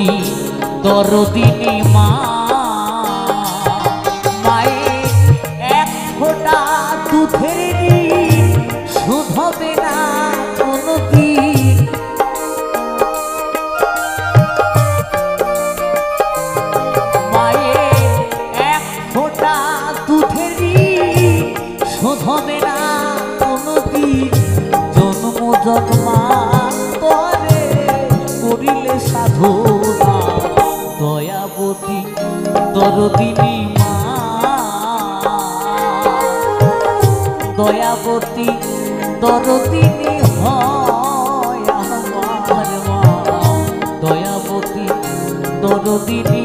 দয়াবতী দরদিনী মা, মায়ের এক ফোঁটা দুধের ঋণ শোধ হবে না কোনোদিন। মায়ের এক ফোঁটা দুধের ঋণ শোধ হবে না কোনোদিন। জন্ম জন্মান্তরে করিলে সাধনা, দয়াবতী দরদিনী মা, দয়াবতী দরদিনী হয় আমার মা, দয়াবতী দরদিনী।